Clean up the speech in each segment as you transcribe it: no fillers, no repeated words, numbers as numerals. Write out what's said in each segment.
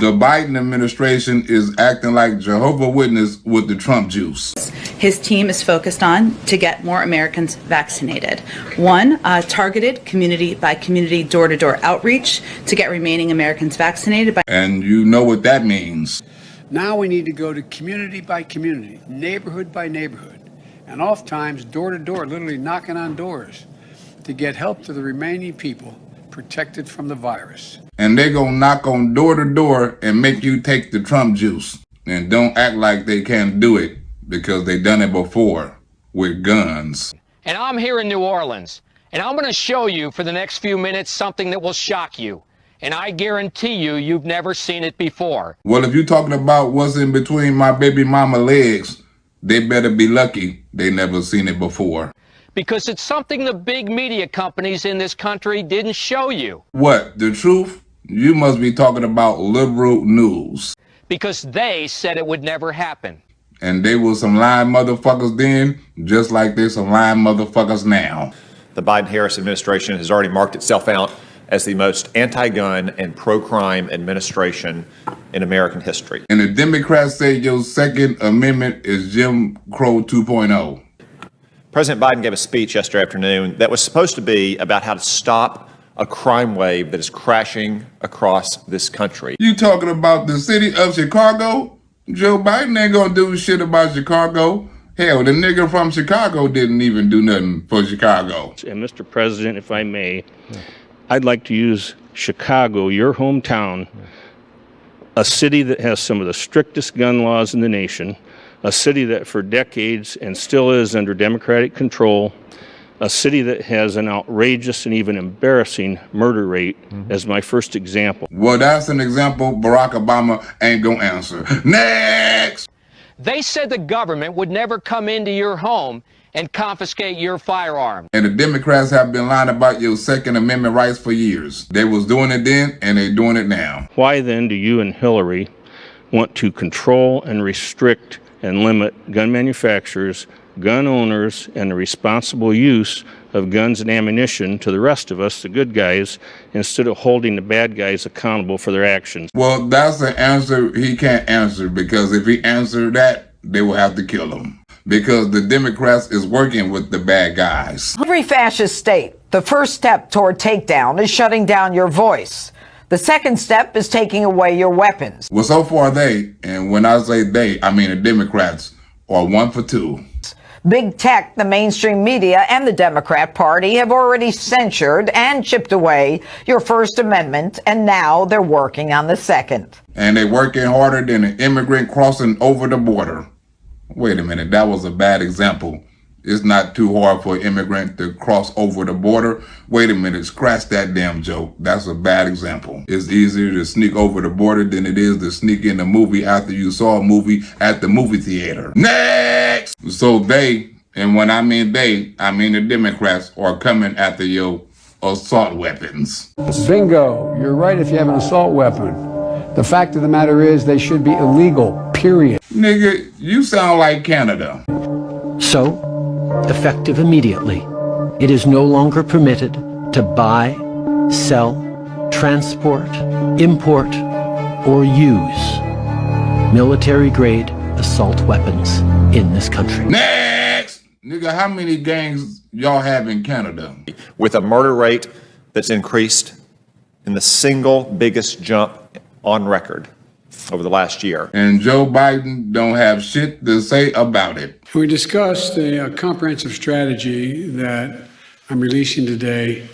The Biden administration is acting like Jehovah's Witness with the Trump juice. His team is focused on to get more Americans vaccinated. One, targeted community by community, door-to-door outreach to get remaining Americans vaccinated. And you know what that means. Now we need to go to community by community, neighborhood by neighborhood, and oftentimes door to door, literally knocking on doors to get help to the remaining people protected from the virus. And they're going to knock on door to door and make you take the Trump juice. And don't act like they can't do it because they done it before with guns. And I'm here in New Orleans, and I'm going to show you for the next few minutes something that will shock you. And I guarantee you, you've never seen it before. Well, if you're talking about what's in between my baby mama legs, they better be lucky they never seen it before. Because it's something the big media companies in this country didn't show you. What, the truth? You must be talking about liberal news. Because they said it would never happen. And they were some lying motherfuckers then, just like they're some lying motherfuckers now. The Biden-Harris administration has already marked itself out as the most anti-gun and pro-crime administration in American history. And the Democrats say your Second Amendment is Jim Crow 2.0. President Biden gave a speech yesterday afternoon that was supposed to be about how to stop a crime wave that is crashing across this country. You talking about the city of Chicago? Joe Biden ain't gonna do shit about Chicago. Hell, the nigga from Chicago didn't even do nothing for Chicago. And Mr. President, if I may, I'd like to use Chicago, your hometown, a city that has some of the strictest gun laws in the nation, a city that for decades and still is under Democratic control, a city that has an outrageous and even embarrassing murder rate as my first example. Well, that's an example Barack Obama ain't gonna answer. Next! They said the government would never come into your home and confiscate your firearm. And the Democrats have been lying about your Second Amendment rights for years. They was doing it then, and they doing it now. Why then do you and Hillary want to control and restrict and limit gun manufacturers, gun owners, and the responsible use of guns and ammunition to the rest of us, the good guys, instead of holding the bad guys accountable for their actions? Well, that's an answer he can't answer, because if he answered that, they will have to kill him. Because the Democrats is working with the bad guys. Every fascist state, the first step toward takedown is shutting down your voice. The second step is taking away your weapons. Well, so far they, and when I say they, I mean the Democrats, are one for two. Big tech, the mainstream media, and the Democrat Party have already censured and chipped away your First Amendment, and now they're working on the second. And they're working harder than an immigrant crossing over the border. Wait a minute, that was a bad example. It's not too hard for an immigrant to cross over the border. Wait a minute, scratch that damn joke. That's a bad example. It's easier to sneak over the border than it is to sneak in a movie after you saw a movie at the movie theater. Next! So they, and when I mean they, I mean the Democrats, are coming after your assault weapons. Bingo, you're right if you have an assault weapon. The fact of the matter is they should be illegal, period. Nigga, you sound like Canada. So, effective immediately, it is no longer permitted to buy, sell, transport, import, or use military-grade assault weapons in this country. Next! Nigga, how many gangs y'all have in Canada? With a murder rate that's increased in the single biggest jump on record over the last year. And Joe Biden don't have shit to say about it. We discussed a comprehensive strategy that I'm releasing today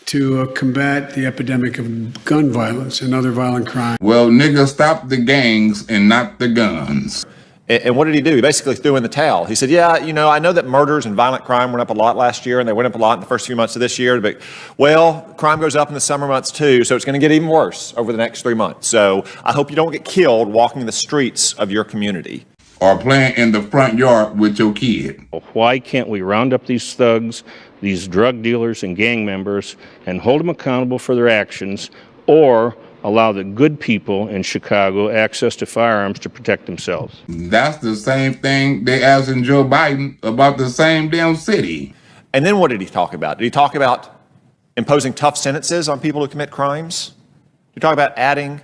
to combat the epidemic of gun violence and other violent crime. Well, nigga, stop the gangs and not the guns. And what did he do? He basically threw in the towel. He said, yeah, you know, I know that murders and violent crime went up a lot last year, and they went up a lot in the first few months of this year, but, well, crime goes up in the summer months too, so it's going to get even worse over the next 3 months. So I hope you don't get killed walking the streets of your community. Or playing in the front yard with your kid. Why can't we round up these thugs, these drug dealers and gang members, and hold them accountable for their actions, or allow the good people in Chicago access to firearms to protect themselves? That's the same thing they asking Joe Biden about the same damn city. And then what did he talk about? Did he talk about imposing tough sentences on people who commit crimes? Did he talk about adding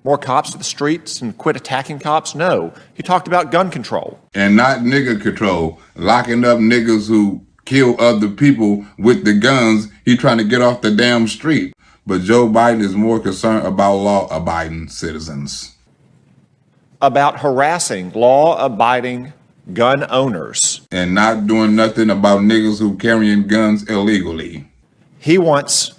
more cops to the streets and quit attacking cops? No. He talked about gun control. And not nigger control, locking up niggas who kill other people with the guns. He trying to get off the damn street. But Joe Biden is more concerned about law-abiding citizens. About harassing law-abiding gun owners. And not doing nothing about niggas who carrying guns illegally. He wants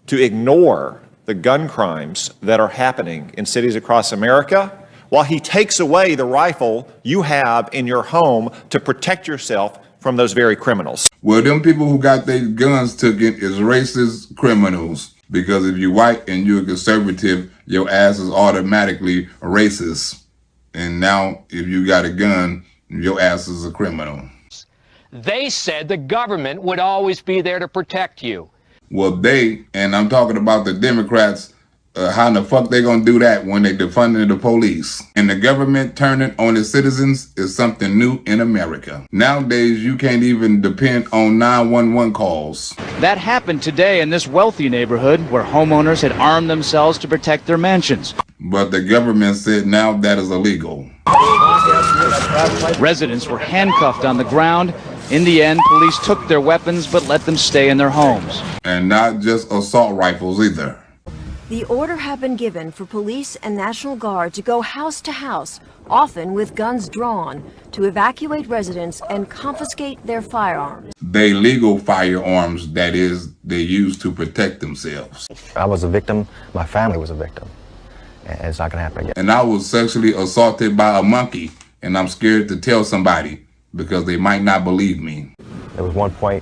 to ignore the gun crimes that are happening in cities across America while he takes away the rifle you have in your home to protect yourself from those very criminals. Well, them people who got their guns taken is racist criminals. Because if you're white and you're a conservative, your ass is automatically racist. And now, if you got a gun, your ass is a criminal. They said the government would always be there to protect you. Well, and I'm talking about the Democrats, how in the fuck they gonna do that when they defunding the police? And the government turning on its citizens is something new in America. Nowadays, you can't even depend on 911 calls. That happened today in this wealthy neighborhood where homeowners had armed themselves to protect their mansions. But the government said now that is illegal. Residents were handcuffed on the ground. In the end, police took their weapons but let them stay in their homes. And not just assault rifles either. The order had been given for police and National Guard to go house to house, often with guns drawn, to evacuate residents and confiscate their firearms. They legal firearms, that is, they use to protect themselves. I was a victim, my family was a victim, and it's not gonna happen again. And I was sexually assaulted by a monkey, and I'm scared to tell somebody because they might not believe me. There was one point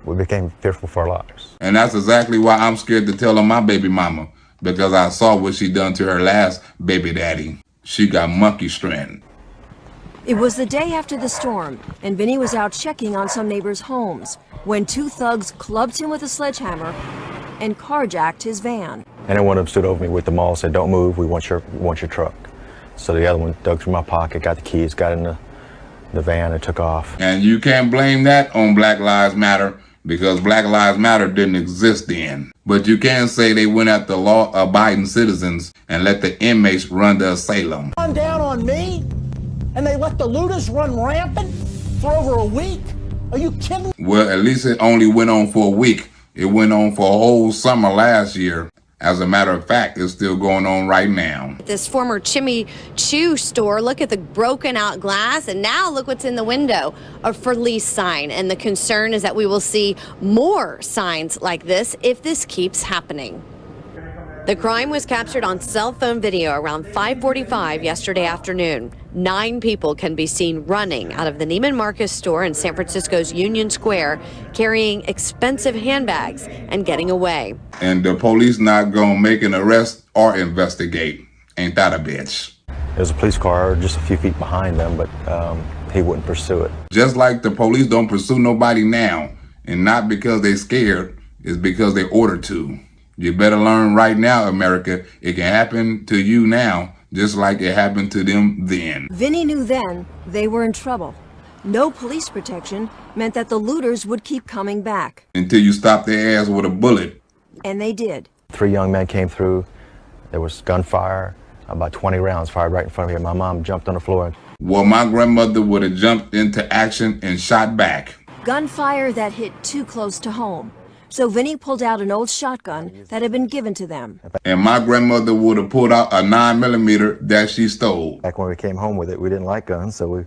we became fearful for our lives. And that's exactly why I'm scared to tell on my baby mama, because I saw what she done to her last baby daddy. She got monkey strength. It was the day after the storm, and Vinny was out checking on some neighbors' homes when two thugs clubbed him with a sledgehammer and carjacked his van. And then one of them stood over me with the maul, said, "Don't move, we want your truck." So the other one dug through my pocket, got the keys, got in the van and took off. And you can't blame that on Black Lives Matter, because Black Lives Matter didn't exist then. But you can say they went after law-abiding citizens and let the inmates run the asylum. Run down on me, and they let the looters run rampant for over a week? Are you kidding? Well, at least it only went on for a week. It went on for a whole summer last year. As a matter of fact, it's still going on right now. This former Jimmy Choo store, look at the broken out glass, and now look what's in the window, a for lease sign. And the concern is that we will see more signs like this if this keeps happening. The crime was captured on cell phone video around 5:45 yesterday afternoon. 9 people can be seen running out of the Neiman Marcus store in San Francisco's Union Square, carrying expensive handbags and getting away. And the police not gonna make an arrest or investigate. Ain't that a bitch? There's a police car just a few feet behind them, but he wouldn't pursue it. Just like the police don't pursue nobody now, and not because they scared, it's because they ordered to. You better learn right now, America. It can happen to you now, just like it happened to them then. Vinny knew then they were in trouble. No police protection meant that the looters would keep coming back. Until you stop their ass with a bullet. And they did. 3 young men came through. There was gunfire, about 20 rounds fired right in front of me. My mom jumped on the floor. Well, my grandmother would have jumped into action and shot back. Gunfire that hit too close to home. So Vinny pulled out an old shotgun that had been given to them. And my grandmother would have pulled out a 9mm that she stole. Back when we came home with it, we didn't like guns, so we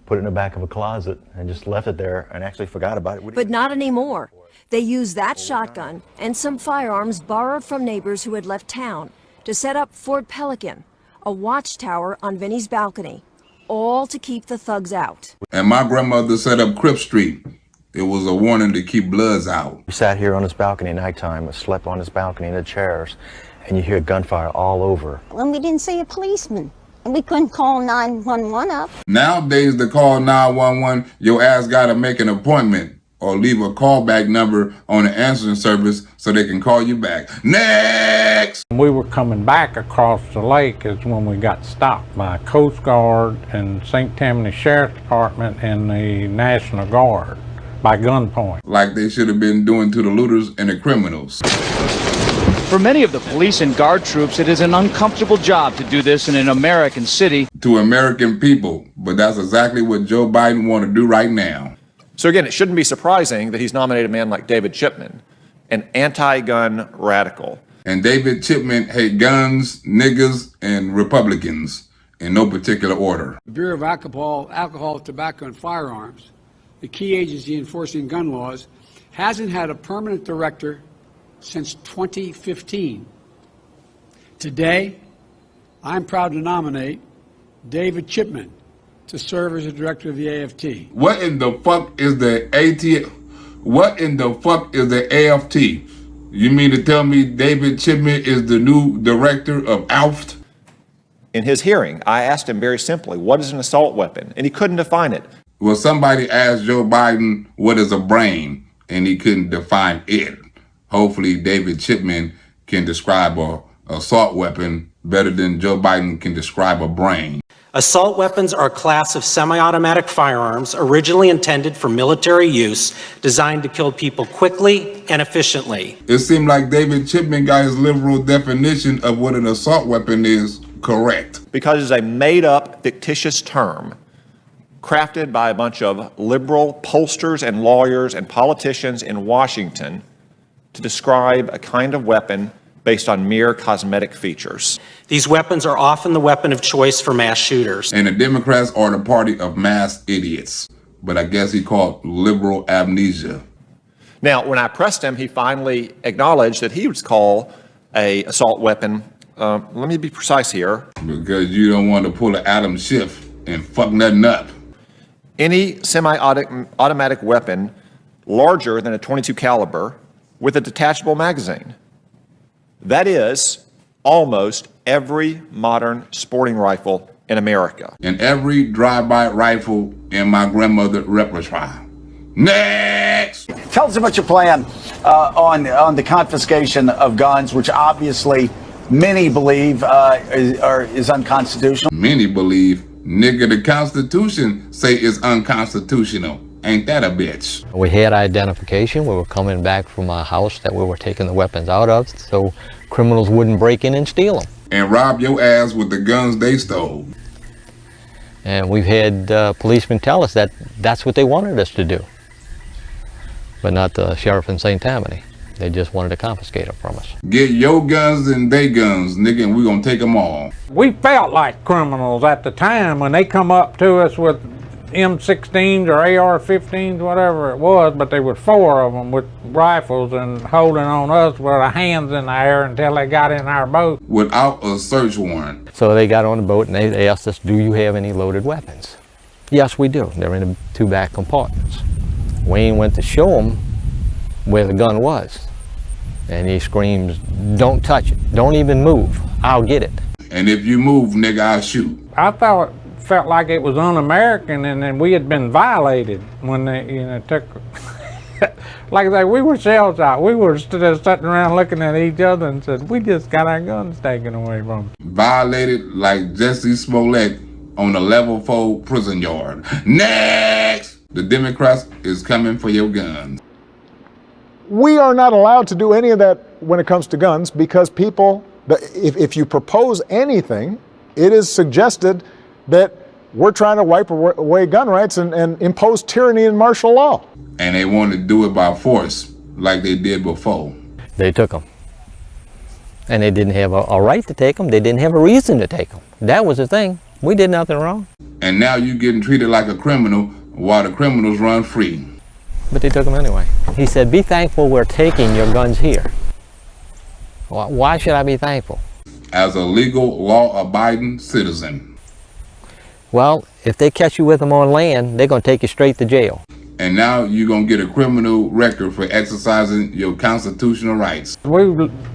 put it in the back of a closet and just left it there and actually forgot about it. But not anymore. They used that shotgun and some firearms borrowed from neighbors who had left town to set up Fort Pelican, a watchtower on Vinny's balcony, all to keep the thugs out. And my grandmother set up Crip Street. It was a warning to keep bloods out. We sat here on this balcony at nighttime, we slept on this balcony in the chairs, and you hear gunfire all over. When we didn't see a policeman, and we couldn't call 911 up. Nowadays, to call 911, your ass gotta make an appointment or leave a callback number on the answering service so they can call you back. Next! We were coming back across the lake is when we got stopped by Coast Guard and St. Tammany Sheriff's Department and the National Guard. By gunpoint. Like they should have been doing to the looters and the criminals. For many of the police and guard troops, it is an uncomfortable job to do this in an American city. To American people, but that's exactly what Joe Biden want to do right now. So again, it shouldn't be surprising that he's nominated a man like David Chipman, an anti-gun radical. And David Chipman hate guns, niggas, and Republicans in no particular order. The Bureau of Alcohol, Tobacco, and Firearms, the key agency enforcing gun laws, hasn't had a permanent director since 2015. Today, I'm proud to nominate David Chipman to serve as the director of the AFT. What in the fuck is the AT? What in the fuck is the AFT? You mean to tell me David Chipman is the new director of ALFT? In his hearing, I asked him very simply, what is an assault weapon? And he couldn't define it. Well, somebody asked Joe Biden, what is a brain? And he couldn't define it. Hopefully, David Chipman can describe an assault weapon better than Joe Biden can describe a brain. Assault weapons are a class of semi-automatic firearms originally intended for military use, designed to kill people quickly and efficiently. It seemed like David Chipman got his liberal definition of what an assault weapon is correct. Because it's a made-up, fictitious term crafted by a bunch of liberal pollsters and lawyers and politicians in Washington to describe a kind of weapon based on mere cosmetic features. These weapons are often the weapon of choice for mass shooters. And the Democrats are the party of mass idiots. But I guess he called liberal amnesia. Now, when I pressed him, he finally acknowledged that he would call an assault weapon, let me be precise here. Because you don't want to pull an Adam Schiff and fuck nothing up. Any semi-automatic weapon larger than a .22 caliber with a detachable magazine. That is almost every modern sporting rifle in America. And every drive-by rifle in my grandmother's repertoire. Next! Tell us about your plan on the confiscation of guns, which obviously many believe is unconstitutional. Many believe, nigga, the Constitution say it's unconstitutional. Ain't that a bitch? We had identification. We were coming back from a house that we were taking the weapons out of, so criminals wouldn't break in and steal them. And rob your ass with the guns they stole. And we've had policemen tell us that that's what they wanted us to do. But not the sheriff in St. Tammany. They just wanted to confiscate them from us. Get your guns and they guns, nigga, and we gonna take them all. We felt like criminals at the time when they come up to us with M16s or AR-15s, whatever it was, but there was 4 of them with rifles and holding on us with our hands in the air until they got in our boat. Without a search warrant. So they got on the boat and they asked us, do you have any loaded weapons? Yes, we do. They're in the 2 back compartments. Wayne went to show them where the gun was. And he screams, don't touch it. Don't even move. I'll get it. And if you move, nigga, I'll shoot. I felt like it was un-American and then we had been violated when they took like I say, we were shell shocked. We were just sitting around looking at each other and said, we just got our guns taken away from us. Violated like Jesse Smollett on a level 4 prison yard. Next! The Democrats is coming for your guns. We are not allowed to do any of that when it comes to guns because people, if you propose anything, it is suggested that we're trying to wipe away gun rights and impose tyranny and martial law. And they want to do it by force like they did before. They took them. And they didn't have a right to take them. They didn't have a reason to take them. That was the thing. We did nothing wrong. And now you're getting treated like a criminal while the criminals run free. But they took them anyway. He said, be thankful we're taking your guns here. Why should I be thankful? As a legal, law-abiding citizen. Well, if they catch you with them on land, they're going to take you straight to jail. And now you're going to get a criminal record for exercising your constitutional rights. We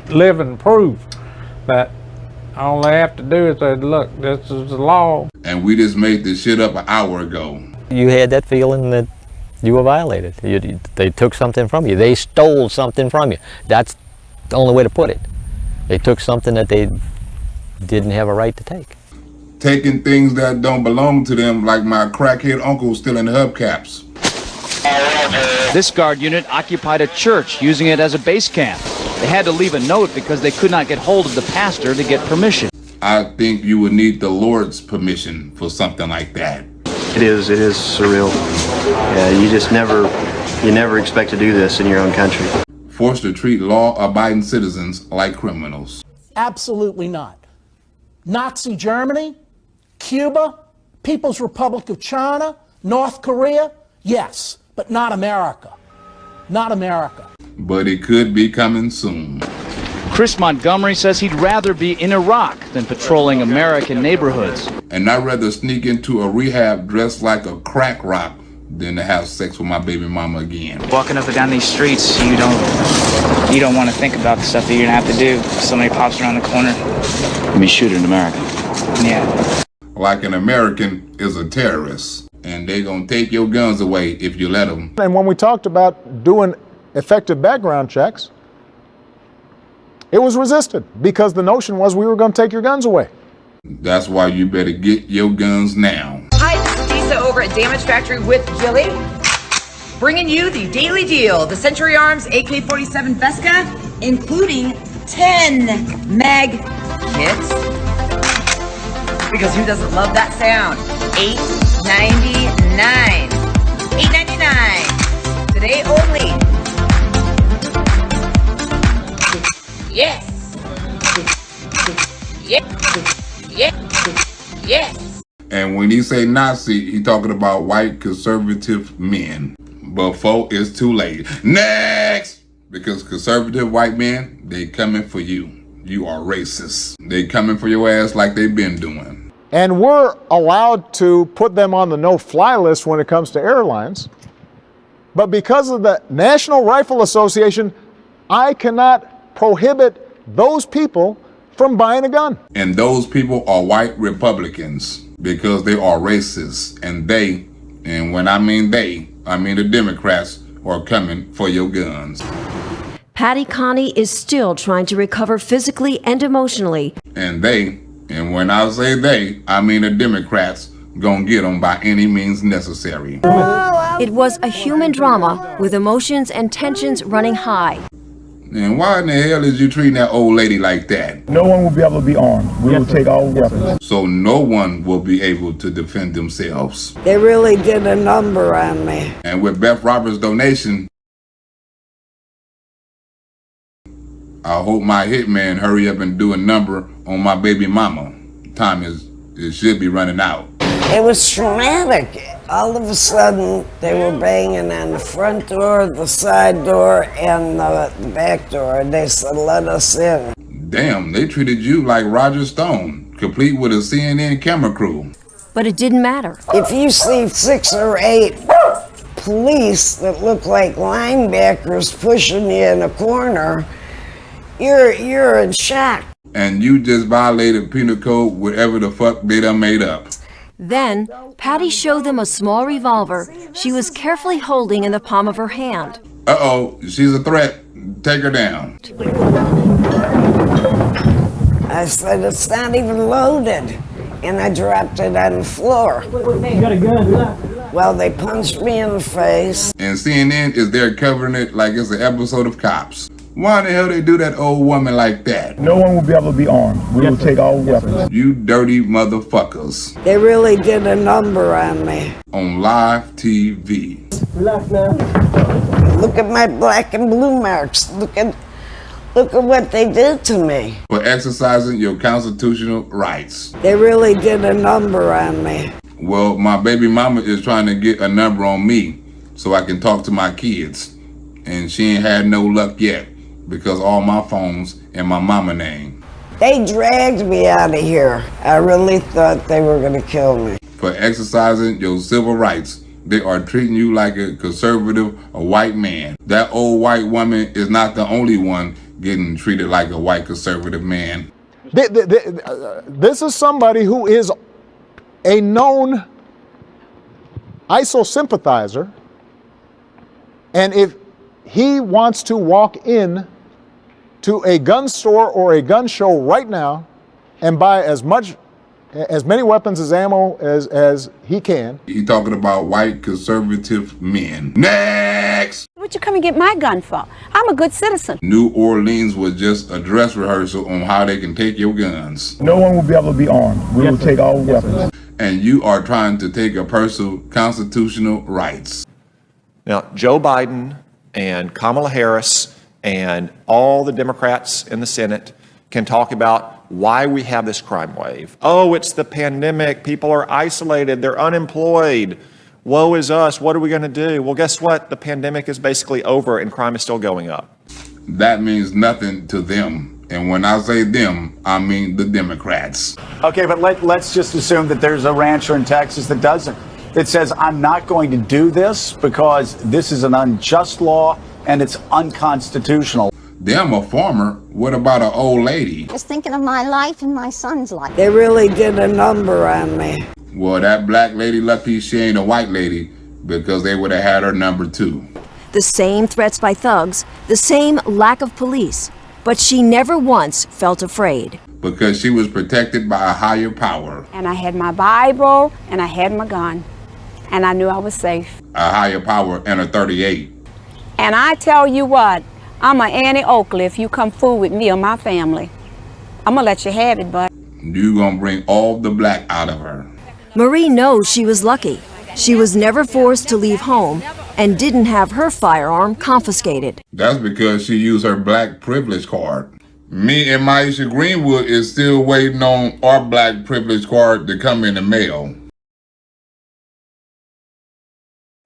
live in proof that all they have to do is say, look, this is the law. And we just made this shit up an hour ago. You had that feeling that you were violated. They took something from you. They stole something from you. That's the only way to put it. They took something that they didn't have a right to take. Taking things that don't belong to them, like my crackhead uncle stealing hubcaps. This guard unit occupied a church, using it as a base camp. They had to leave a note because they could not get hold of the pastor to get permission. I think you would need the Lord's permission for something like that. It is surreal. Yeah, you never expect to do this in your own country. Forced to treat law-abiding citizens like criminals. Absolutely not. Nazi Germany, Cuba, People's Republic of China, North Korea, yes, but not America. Not America. But it could be coming soon. Chris Montgomery says he'd rather be in Iraq than patrolling American neighborhoods. And I'd rather sneak into a rehab dressed like a crack rock than to have sex with my baby mama again. Walking up and down these streets, you don't want to think about the stuff that you're gonna have to do if somebody pops around the corner. I mean, shoot in America. Yeah. Like an American is a terrorist, and they gonna take your guns away if you let them. And when we talked about doing effective background checks, it was resisted because the notion was we were going to take your guns away. That's why you better get your guns now. Hi, this is Lisa over at Damage Factory with Jilly, bringing you the daily deal. The Century Arms AK-47 Vesca, including 10 mag kits. Because who doesn't love that sound? $8.99. $8.99. Today only. Yes. Yes. And when he say Nazi, he talking about white conservative men. Before it's too late. Next! Because conservative white men, they coming for you. You are racist. They coming for your ass like they've been doing. And we're allowed to put them on the no-fly list when it comes to airlines. But because of the National Rifle Association, I cannot prohibit those people from buying a gun. And those people are white Republicans because they are racist. And they, and when I mean they, I mean the Democrats, are coming for your guns. Patty Connie is still trying to recover physically and emotionally. And they, and when I say they, I mean the Democrats, gonna get them by any means necessary. It was a human drama with emotions and tensions running high. And why in the hell is you treating that old lady like that? No one will be able to be armed. We will take all weapons. So no one will be able to defend themselves. They really did a number on me. And with Beth Roberts' donation, I hope my hitman hurry up and do a number on my baby mama. It should be running out. It was traumatic. All of a sudden, they were banging on the front door, the side door, and the back door. They said, let us in. Damn, they treated you like Roger Stone, complete with a CNN camera crew. But it didn't matter. If you see 6 or 8 police that look like linebackers pushing you in a corner, you're in shock. And you just violated penal code, whatever the fuck they done made up. Then, Patty showed them a small revolver she was carefully holding in the palm of her hand. Uh-oh, she's a threat. Take her down. I said, it's not even loaded. And I dropped it on the floor. You got a gun? Well, they punched me in the face. And CNN is there covering it like it's an episode of Cops. Why the hell they do that old woman like that? No one will be able to be armed. We will take all weapons. You dirty motherfuckers. They really did a number on me. On live TV. Relax now. Look at my black and blue marks. Look at what they did to me. For exercising your constitutional rights. They really did a number on me. Well, my baby mama is trying to get a number on me so I can talk to my kids. And she ain't had no luck yet because all my phones in my mama name. They dragged me out of here. I really thought they were gonna kill me. For exercising your civil rights, they are treating you like a conservative, a white man. That old white woman is not the only one getting treated like a white conservative man. This is somebody who is a known ISIL sympathizer, and if he wants to walk in to a gun store or a gun show right now and buy as many weapons as ammo as he can. He talking about white conservative men. Next! Next. What you come and get my gun for? I'm a good citizen. New Orleans was just a dress rehearsal on how they can take your guns. No one will be able to be armed. We will take all weapons. And you are trying to take a person's constitutional rights. Now, Joe Biden and Kamala Harris and all the Democrats in the Senate can talk about why we have this crime wave. Oh, it's the pandemic. People are isolated. They're unemployed. Woe is us. What are we going to do? Well, guess what? The pandemic is basically over and crime is still going up. That means nothing to them. And when I say them, I mean the Democrats. Okay, but let's just assume that there's a rancher in Texas that doesn't. That says, I'm not going to do this because this is an unjust law and it's unconstitutional. Them a farmer. What about an old lady? Just thinking of my life and my son's life. They really did a number on me. Well, that black lady lucky she ain't a white lady because they would have had her number too. The same threats by thugs, the same lack of police, but she never once felt afraid. Because she was protected by a higher power. And I had my Bible and I had my gun. And I knew I was safe. A higher power and a 38. And I tell you what, I'm a Annie Oakley if you come fool with me or my family. I'm gonna let you have it, bud. You gonna bring all the black out of her. Marie knows she was lucky. She was never forced to leave home and didn't have her firearm confiscated. That's because she used her black privilege card. Me and Maisha Greenwood is still waiting on our black privilege card to come in the mail.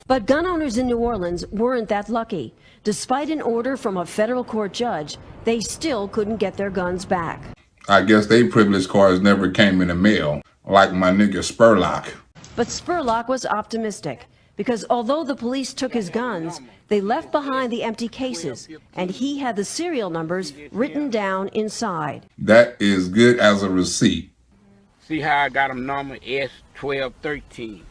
But gun owners in New Orleans weren't that lucky. Despite an order from a federal court judge, they still couldn't get their guns back. I guess they privilege cards never came in the mail, like my nigga Spurlock. But Spurlock was optimistic, because although the police took his guns, they left behind the empty cases, and he had the serial numbers written down inside. That is good as a receipt. See how I got them number S1213.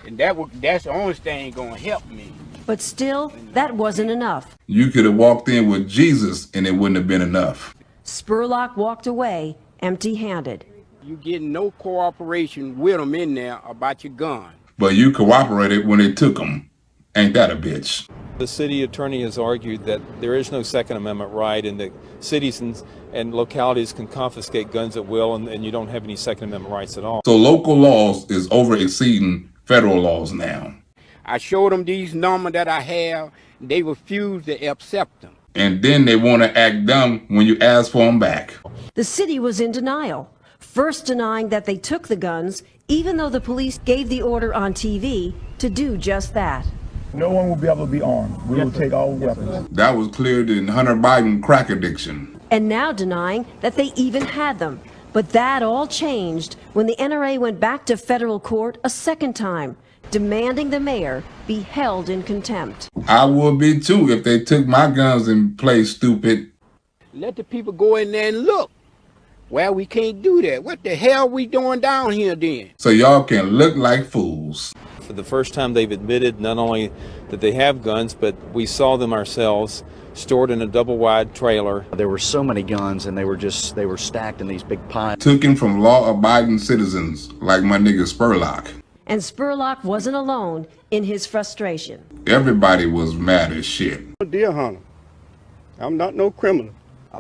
And that's the only thing gonna help me. But still, that wasn't enough. You could have walked in with Jesus and it wouldn't have been enough. Spurlock walked away empty-handed. You getting no cooperation with them in there about your gun. But you cooperated when they took them. Ain't that a bitch? The city attorney has argued that there is no Second Amendment right and that cities and localities can confiscate guns at will and you don't have any Second Amendment rights at all. So local laws is over exceeding federal laws now. I showed them these numbers that I have. They refused to accept them. And then they want to act dumb when you ask for them back. The city was in denial, first denying that they took the guns, even though the police gave the order on TV to do just that. No one will be able to be armed. We will take all weapons. That was cleared in Hunter Biden crack addiction. And now denying that they even had them. But that all changed when the NRA went back to federal court a second time, demanding the mayor be held in contempt. I would be too if they took my guns and played stupid. Let the people go in there and look. Well, we can't do that. What the hell we doing down here then? So y'all can look like fools. For the first time, they've admitted not only that they have guns, but we saw them ourselves stored in a double-wide trailer. There were so many guns, and they were stacked in these big piles. Taken from law-abiding citizens like my nigga Spurlock. And Spurlock wasn't alone in his frustration. Everybody was mad as shit. I'm a deer hunter. I'm not no criminal.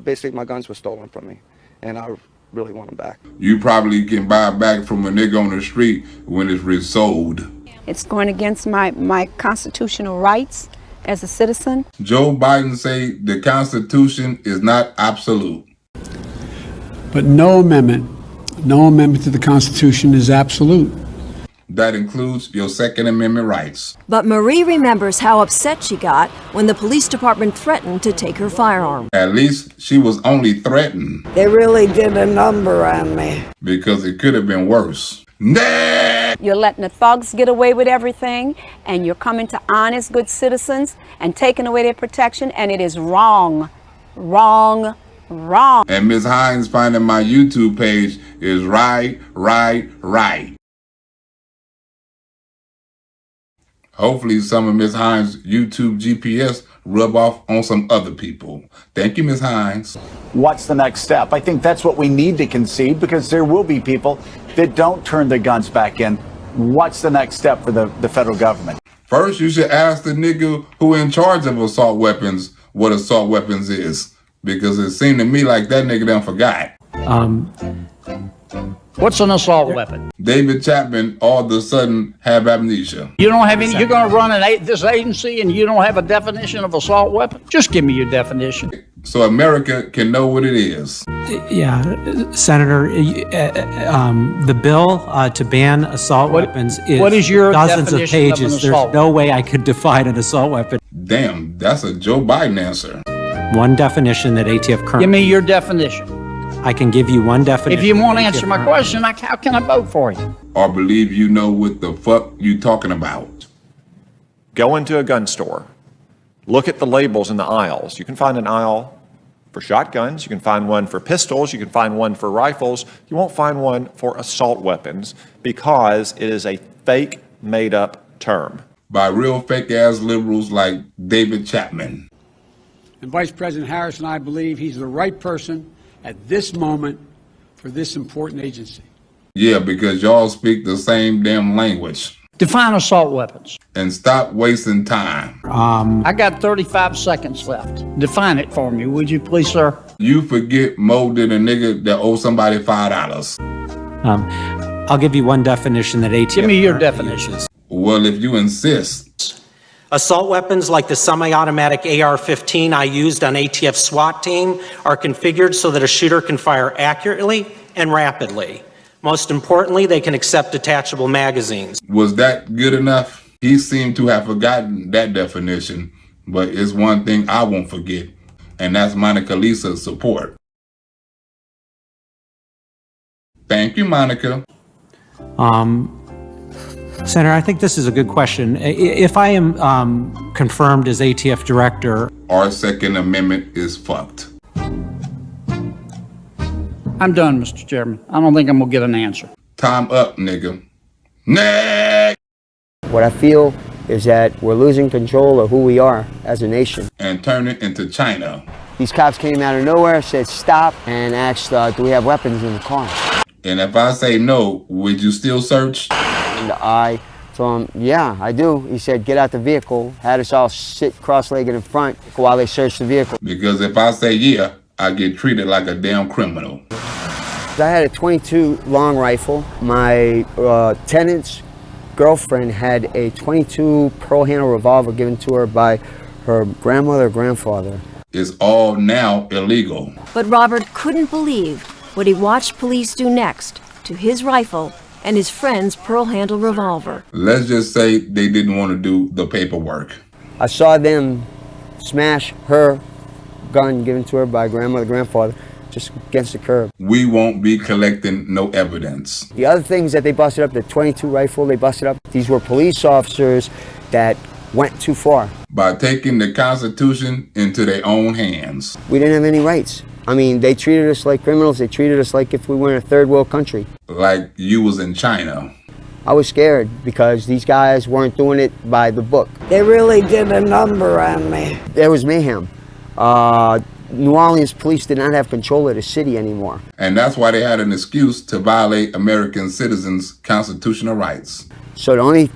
Basically, my guns were stolen from me, and I really want them back. You probably can buy it back from a nigga on the street when it's resold. It's going against my constitutional rights as a citizen. Joe Biden say the Constitution is not absolute. But no amendment to the Constitution is absolute. That includes your Second Amendment rights. But Marie remembers how upset she got when the police department threatened to take her firearm. At least she was only threatened. They really did a number on me. Because it could have been worse. Nah! You're letting the thugs get away with everything, and you're coming to honest, good citizens and taking away their protection, and it is wrong. Wrong. Wrong. And Ms. Hines finding my YouTube page is right. Hopefully some of Ms. Hines' YouTube GPS rub off on some other people. Thank you, Ms. Hines. What's the next step? I think that's what we need to concede, because there will be people that don't turn their guns back in. What's the next step for the federal government? First, you should ask the nigga who in charge of assault weapons what assault weapons is. Because it seemed to me like that nigga done forgot. What's an assault weapon? David Chapman all of a sudden have amnesia. You don't have any, you're going to run this agency and you don't have a definition of assault weapon? Just give me your definition. So America can know what it is. Yeah, Senator, the bill to ban assault weapons is what is your dozens of definition of an pages. assault There's no way I could define an assault weapon. Damn, that's a Joe Biden answer. One definition that ATF currently... Give me your definition. I can give you one definition. If you won't answer my question, how can I vote for you? Or believe you know what the fuck you talking about. Go into a gun store. Look at the labels in the aisles. You can find an aisle for shotguns. You can find one for pistols. You can find one for rifles. You won't find one for assault weapons because it is a fake, made-up term. By real fake-ass liberals like David Chapman. And Vice President Harris and I believe he's the right person at this moment for this important agency. Yeah, because y'all speak the same damn language. Define assault weapons. And stop wasting time. I got 35 seconds left. Define it for me, would you please, sir? You forget more than a nigga that owes somebody $5. I'll give you one definition that ATF... Give me your definitions. Well, if you insist. Assault weapons like the semi-automatic AR-15 I used on ATF SWAT team are configured so that a shooter can fire accurately and rapidly. Most importantly, they can accept detachable magazines. Was that good enough? He seemed to have forgotten that definition, but it's one thing I won't forget, and that's Monica Lisa's support. Thank you, Monica. Senator, I think this is a good question. If I am confirmed as ATF director... Our Second Amendment is fucked. I'm done, Mr. Chairman. I don't think I'm going to get an answer. Time up, nigga. Next! What I feel is that we're losing control of who we are as a nation. And turn it into China. These cops came out of nowhere, said stop, and asked, do we have weapons in the car? And if I say no, would you still search? And I told him, yeah, I do. He said, get out the vehicle, had us all sit cross-legged in front while they searched the vehicle. Because if I say yeah, I get treated like a damn criminal. I had a .22 long rifle. My tenant's girlfriend had a .22 pearl handle revolver given to her by her grandmother or grandfather. It's all now illegal. But Robert couldn't believe what he watched police do next to his rifle and his friend's pearl handle revolver. Let's just say they didn't want to do the paperwork. I saw them smash her gun given to her by grandmother, grandfather, just against the curb. We won't be collecting no evidence. The other things that they busted up, the .22 rifle they busted up, these were police officers that went too far. By taking the Constitution into their own hands. We didn't have any rights. I mean, they treated us like criminals. They treated us like if we were in a third world country. Like you was in China. I was scared because these guys weren't doing it by the book. They really did a number on me. There was mayhem. New Orleans police did not have control of the city anymore. And that's why they had an excuse to violate American citizens' constitutional rights. So the only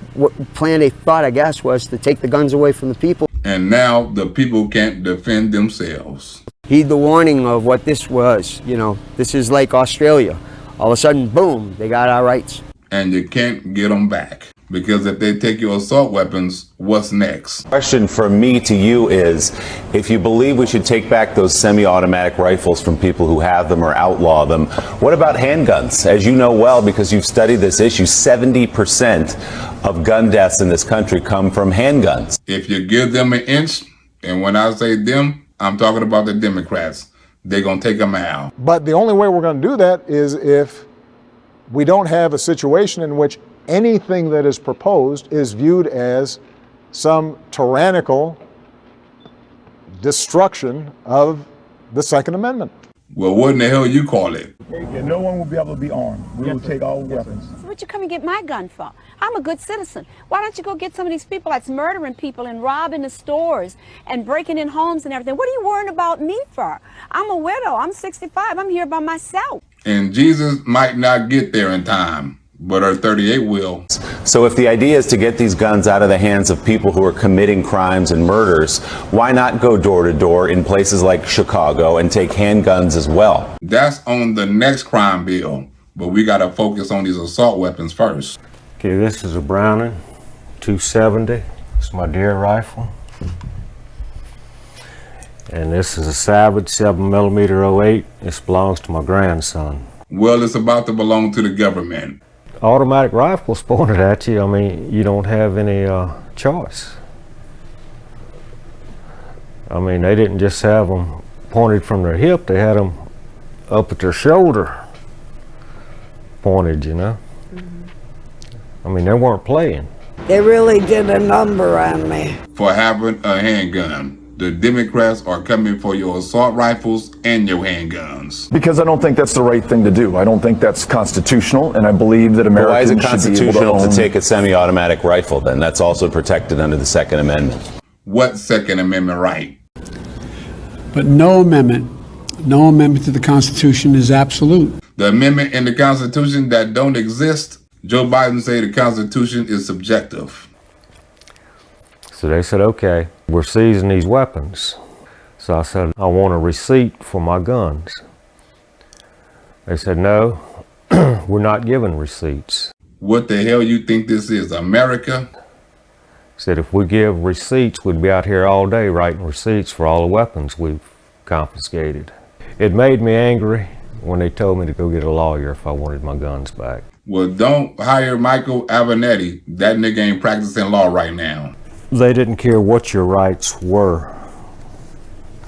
plan they thought, I guess, was to take the guns away from the people. And now the people can't defend themselves. Heed the warning of what this was. You know, this is like Australia. All of a sudden, boom, they got our rights. And you can't get them back. Because if they take your assault weapons, what's next? Question from me to you is, if you believe we should take back those semi-automatic rifles from people who have them or outlaw them, what about handguns? As you know well, because you've studied this issue, 70% of gun deaths in this country come from handguns. If you give them an inch, and when I say them, I'm talking about the Democrats, they're going to take them out. But the only way we're going to do that is if we don't have a situation in which anything that is proposed is viewed as some tyrannical destruction of the Second Amendment. Well, what in the hell you call it? And no one will be able to be armed. We will take all weapons. So what you come and get my gun for? I'm a good citizen. Why don't you go get some of these people that's murdering people and robbing the stores and breaking in homes and everything? What are you worrying about me for? I'm a widow. I'm 65. I'm here by myself. And Jesus might not get there in time. but her 38 will. So if the idea is to get these guns out of the hands of people who are committing crimes and murders, why not go door to door in places like Chicago and take handguns as well? That's on the next crime bill, but we got to focus on these assault weapons first. Okay, this is a Browning 270. It's my deer rifle. And this is a Savage 7mm 08. This belongs to my grandson. Well, it's about to belong to the government. Automatic rifles pointed at you. I mean, you don't have any choice. I mean, they didn't just have them pointed from their hip. They had them up at their shoulder pointed, you know. I mean, they weren't playing. They really did a number on me. For having a handgun. The Democrats are coming for your assault rifles and your handguns. Because I don't think that's the right thing to do. I don't think that's constitutional, and I believe that Americans Why is it constitutional should to take a semi-automatic rifle then? That's also protected under the Second Amendment. What Second Amendment right? But no amendment to the Constitution is absolute. The amendment in the Constitution that don't exist, Joe Biden say the Constitution is subjective. So they said, okay, we're seizing these weapons. So I said, I want a receipt for my guns. They said, no, we're not giving receipts. What the hell you think this is, America? Said if we give receipts, we'd be out here all day writing receipts for all the weapons we've confiscated. It made me angry when they told me to go get a lawyer if I wanted my guns back. Well, don't hire Michael Avenatti. That nigga ain't practicing law right now. They didn't care what your rights were.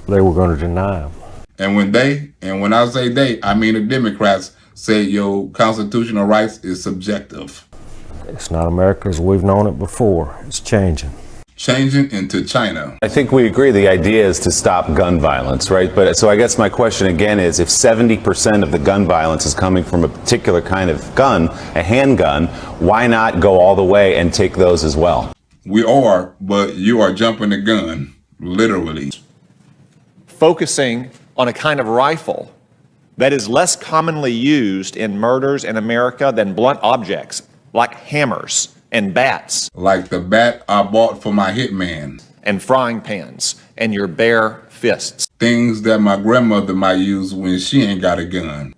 They were going to deny them. And when I say they, I mean the Democrats say your constitutional rights is subjective. It's not America as we've known it before. It's changing. Changing into China. I think we agree the idea is to stop gun violence, right? But so I guess my question again is, if 70% of the gun violence is coming from a particular kind of gun, a handgun, why not go all the way and take those as well? We are, but you are jumping the gun, literally. Focusing on a kind of rifle that is less commonly used in murders in America than blunt objects like hammers and bats. Like the bat I bought for my hitman. And frying pans and your bare fists. Things that my grandmother might use when she ain't got a gun.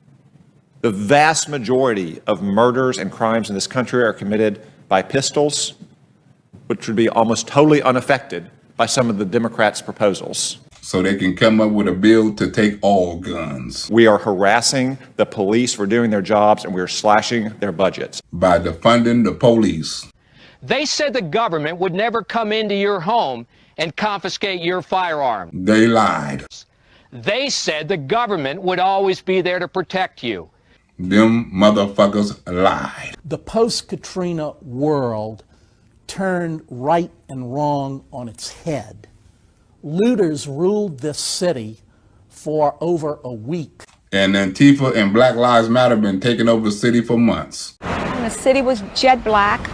The vast majority of murders and crimes in this country are committed by pistols, which would be almost totally unaffected by some of the Democrats' proposals. So they can come up with a bill to take all guns. We are harassing the police for doing their jobs, and we are slashing their budgets. By defunding the police. They said the government would never come into your home and confiscate your firearm. They lied. They said the government would always be there to protect you. Them motherfuckers lied. The post-Katrina world turned right and wrong on its head. Looters ruled this city for over a week. And Antifa and Black Lives Matter been taking over the city for months. And the city was jet black.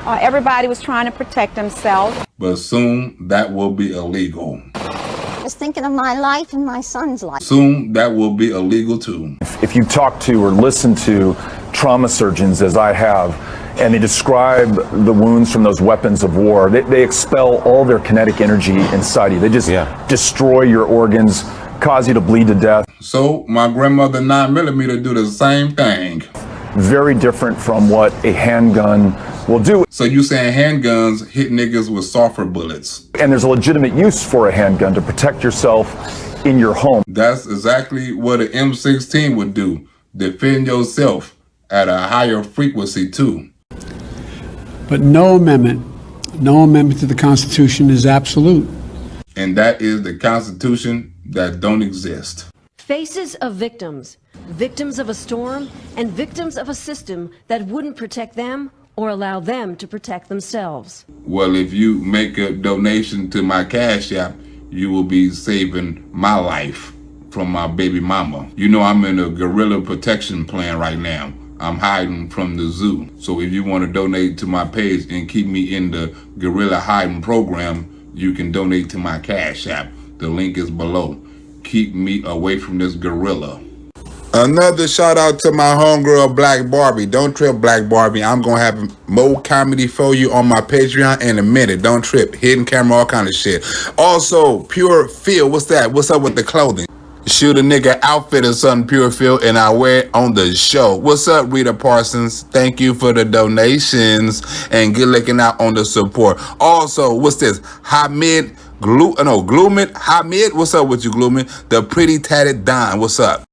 Everybody was trying to protect themselves. But soon that will be illegal. I was thinking of my life and my son's life. Soon that will be illegal too. If you talk to or listen to trauma surgeons, as I have, and they describe the wounds from those weapons of war, they expel all their kinetic energy inside you. They just destroy your organs, cause you to bleed to death. So my grandmother 9mm do the same thing. Very different from what a handgun will do. So you saying handguns hit niggas with softer bullets? And there's a legitimate use for a handgun to protect yourself in your home. That's exactly what an M16 would do. Defend yourself at a higher frequency too. But no amendment to the Constitution is absolute. And that is the Constitution that don't exist. Faces of victims, victims of a storm, and victims of a system that wouldn't protect them or allow them to protect themselves. Well, if you make a donation to my Cash App, you will be saving my life from my baby mama. You know I'm in a gorilla protection plan right now. I'm hiding from the zoo. So if you want to donate to my page and keep me in the gorilla hiding program, you can donate to my Cash App. The link is below. Keep me away from this gorilla. Another shout out to my homegirl Black Barbie. Don't trip, Black Barbie. I'm gonna have more comedy for you on my Patreon in a minute. Don't trip. Hidden camera, all kind of shit. Also, Pure Feel. What's that? What's up with the clothing? Shoot a nigga outfit or something, Pure Feel, and I wear it on the show. What's up, Rita Parsons? Thank you for the donations and good looking out on the support. Also, what's this? Hamid Glumid. Hamid, what's up with you, Glumid? The Pretty Tatted Don. What's up?